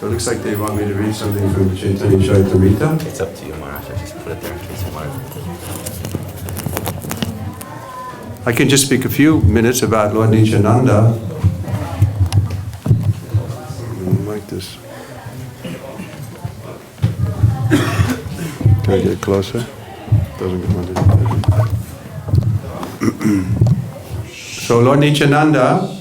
So it looks like they want me to read something from the Chaitanya Charitamrita. It's up to you, Maharaj. I just put it there in case you want it. I can just speak a few minutes about Lord Nityananda. Like this. Can I get closer? Doesn't go underneath. So Lord Nityananda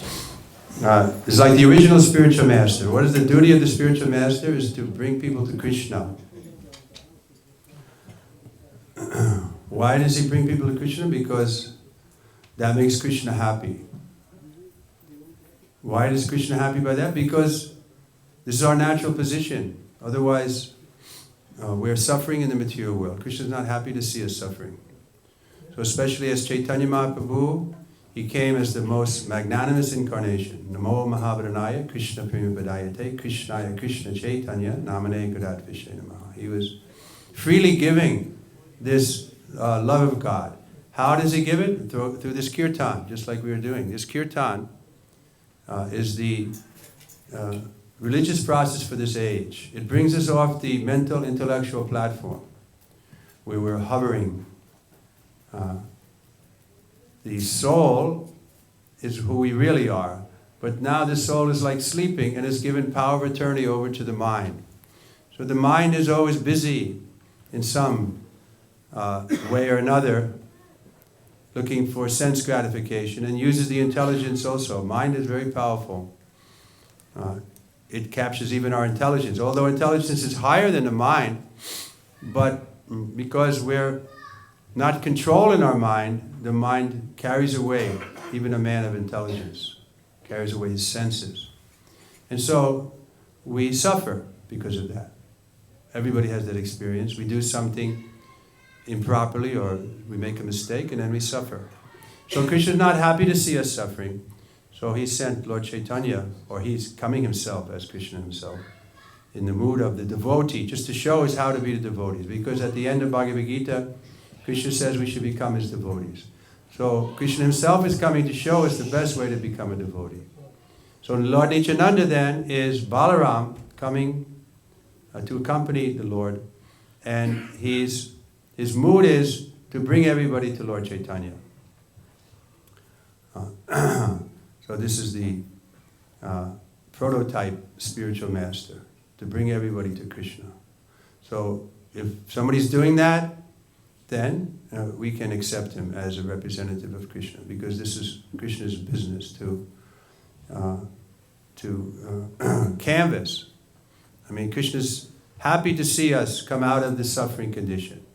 is like the original spiritual master. What is the duty of the spiritual master? Is to bring people to Krishna. Why does he bring people to Krishna? Because that makes Krishna happy. Why is Krishna happy by that? Because this is our natural position. Otherwise, we're suffering in the material world. Krishna is not happy to see us suffering. So especially as Chaitanya Mahaprabhu, he came as the most magnanimous incarnation. Namo Mahabharanaya Krishna Prima-Padayate Krishnaya Krishna Chaitanya Namane Gadat-Vishe Namaha. He was freely giving this love of God. How does he give it? Through this kirtan, just like we were doing. This kirtan is the religious process for this age. It brings us off the mental, intellectual platform where we're hovering. The soul is who we really are. But now the soul is like sleeping and is given power of eternity over to the mind. So the mind is always busy in some way or another, looking for sense gratification, and uses the intelligence also. Mind is very powerful. It captures even our intelligence. Although intelligence is higher than the mind, but because we're not controlling our mind, the mind carries away even a man of intelligence, carries away his senses. And so we suffer because of that. Everybody has that experience. We do something improperly or we make a mistake and then we suffer. So Krishna is not happy to see us suffering. So he sent Lord Chaitanya, or he's coming himself as Krishna himself, in the mood of the devotee, just to show us how to be the devotees. Because at the end of Bhagavad Gita, Krishna says we should become his devotees. So Krishna himself is coming to show us the best way to become a devotee. So Lord Nityananda then is Balaram coming to accompany the Lord, and his mood is to bring everybody to Lord Chaitanya. So this is the prototype spiritual master, to bring everybody to Krishna. So if somebody's doing that, then we can accept him as a representative of Krishna, because this is Krishna's business to canvas. I mean, Krishna's happy to see us come out of the suffering condition.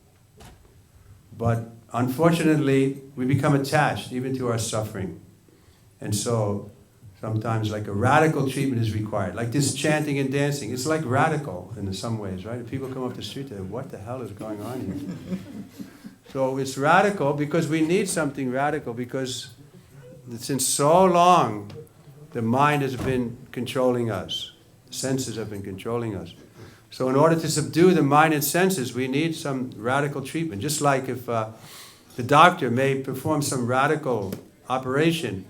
But unfortunately, we become attached even to our suffering. And so sometimes like a radical treatment is required. Like this chanting and dancing, it's like radical in some ways, right? If people come up the street, they're, what the hell is going on here? So it's radical because we need something radical, because since so long the mind has been controlling us. The senses have been controlling us. So in order to subdue the mind and senses, we need some radical treatment. Just like if the doctor may perform some radical operation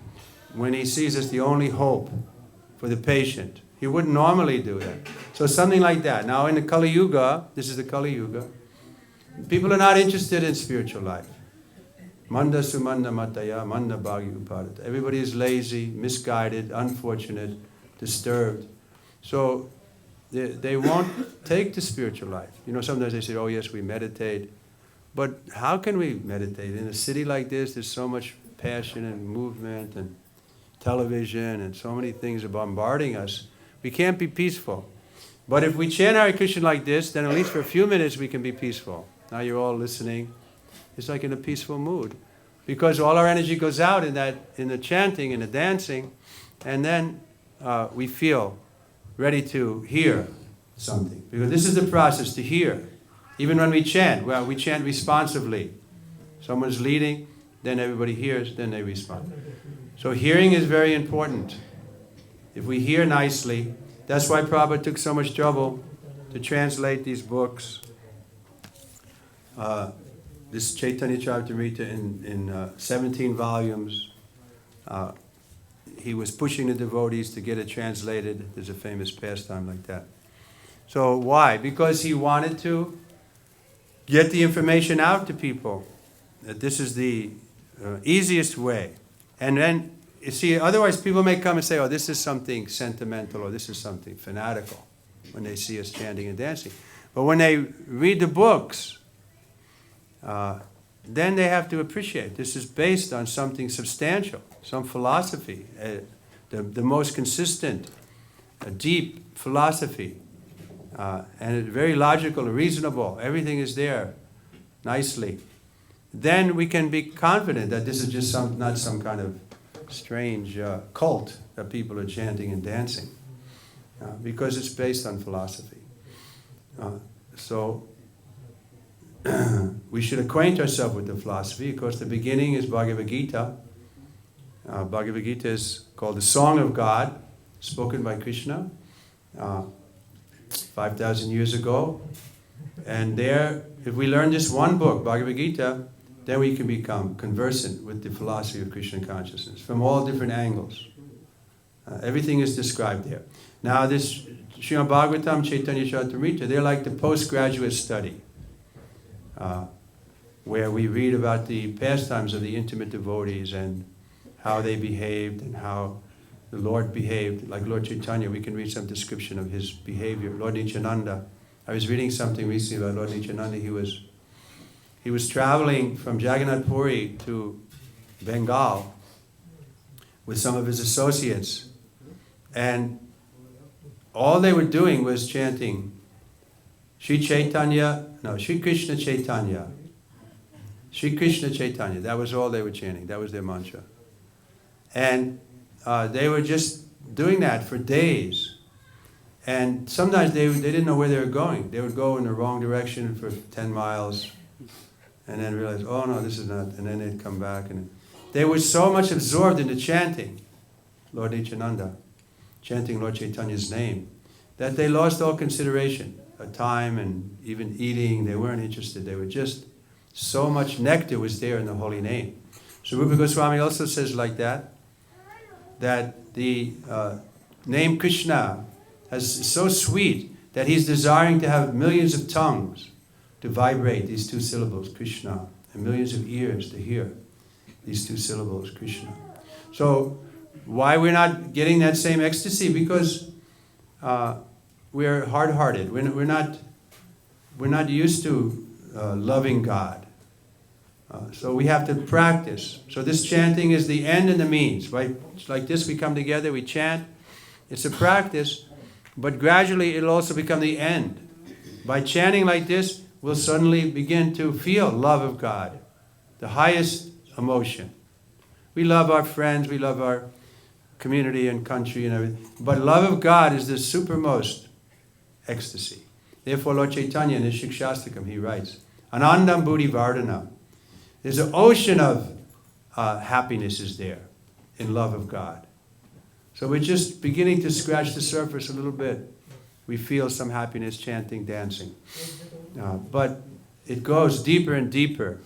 when he sees it's the only hope for the patient. He wouldn't normally do that. So something like that. Now in the Kali Yuga, this is the Kali Yuga, people are not interested in spiritual life. Manda sumanda mataya, manda bhagi upadata. Everybody is lazy, misguided, unfortunate, disturbed. So they won't take the spiritual life. You know, sometimes they say, oh yes, we meditate. But how can we meditate? In a city like this, there's so much passion and movement and television and so many things are bombarding us. We can't be peaceful. But if we chant Hare Krishna like this, then at least for a few minutes we can be peaceful. Now you're all listening. It's like in a peaceful mood. Because all our energy goes out in the chanting and the dancing, and then we feel ready to hear something. Because this is the process, to hear. Even when we chant, well, we chant responsively. Someone's leading, then everybody hears, then they respond. So hearing is very important. If we hear nicely, that's why Prabhupada took so much trouble to translate these books. This Chaitanya Charitamrita in 17 volumes. He was pushing the devotees to get it translated. There's a famous pastime like that. So why? Because he wanted to get the information out to people. That this is the easiest way. And then, you see, otherwise people may come and say, oh, this is something sentimental or this is something fanatical when they see us chanting and dancing. But when they read the books, then they have to appreciate this is based on something substantial, some philosophy, the most consistent, deep philosophy, and very logical, reasonable. Everything is there nicely. Then we can be confident that this is just not some kind of strange cult that people are chanting and dancing, because it's based on philosophy. So we should acquaint ourselves with the philosophy. Of course, the beginning is Bhagavad Gita. Bhagavad Gita is called the Song of God, spoken by Krishna 5,000 years ago. And there, if we learn this one book, Bhagavad Gita, then we can become conversant with the philosophy of Krishna consciousness from all different angles. Everything is described there. Now this Srimad Bhagavatam, Chaitanya Charitamrita, they're like the postgraduate study, where we read about the pastimes of the intimate devotees and how they behaved and how the Lord behaved. Like Lord Chaitanya, we can read some description of his behavior. Lord Nityananda, I was reading something recently about Lord Nityananda. He was traveling from Jagannath Puri to Bengal with some of his associates, and all they were doing was chanting Sri Krishna Chaitanya. Sri Krishna Chaitanya. That was all they were chanting. That was their mantra. And they were just doing that for days. And sometimes they didn't know where they were going. They would go in the wrong direction for 10 miles and then realize, oh no, this is not, and then they'd come back. And they were so much absorbed into chanting Lord Nityananda, chanting Lord Chaitanya's name, that they lost all consideration of time and even eating. They weren't interested. They were just, so much nectar was there in the holy name. So Rupa Goswami also says like that the name Krishna is so sweet that he's desiring to have millions of tongues to vibrate these two syllables, Krishna, and millions of ears to hear these two syllables, Krishna. So why we're not getting that same ecstasy? Because we're hard-hearted. We're not used to loving God. So we have to practice. So this chanting is the end and the means, right? It's like this, we come together, we chant. It's a practice, but gradually it'll also become the end. By chanting like this, we'll suddenly begin to feel love of God, the highest emotion. We love our friends, we love our community and country and everything, but love of God is the supermost ecstasy. Therefore, Lord Chaitanya in his Shikshastakam, he writes, Anandam Buddhi Vardhana. There's an ocean of happiness is there in love of God. So we're just beginning to scratch the surface a little bit. We feel some happiness chanting, dancing. But it goes deeper and deeper.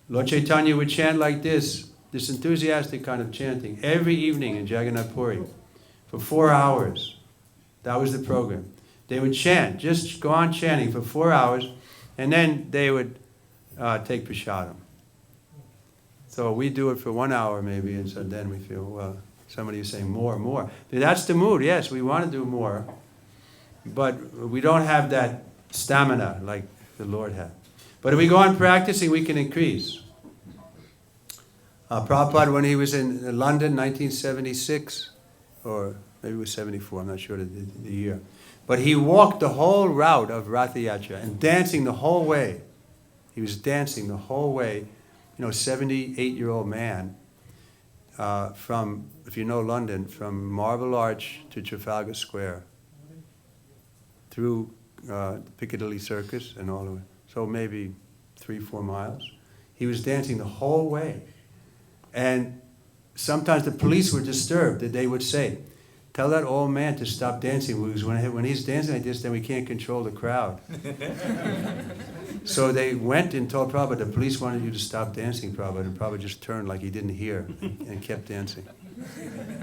Lord Chaitanya would chant like this enthusiastic kind of chanting, every evening in Jagannath Puri for 4 hours. That was the program. They would chant, just go on chanting for 4 hours, and then they would take prasadam. So we do it for 1 hour maybe, and so then we feel, well, somebody is saying more. That's the mood, yes, we want to do more, but we don't have that stamina like the Lord had. But if we go on practicing, we can increase. Prabhupada, when he was in London, 1976, or maybe it was 74, I'm not sure the year, but he walked the whole route of Ratha Yatra and dancing the whole way. He was dancing the whole way, 78-year-old man, from, if you know London, from Marble Arch to Trafalgar Square, through Piccadilly Circus and all the way. So maybe 3-4 miles. He was dancing the whole way. And sometimes the police were disturbed that they would say, tell that old man to stop dancing, because when he's dancing like this, then we can't control the crowd. So they went and told Prabhupada, the police wanted you to stop dancing, Prabhupada, and Prabhupada just turned like he didn't hear and kept dancing.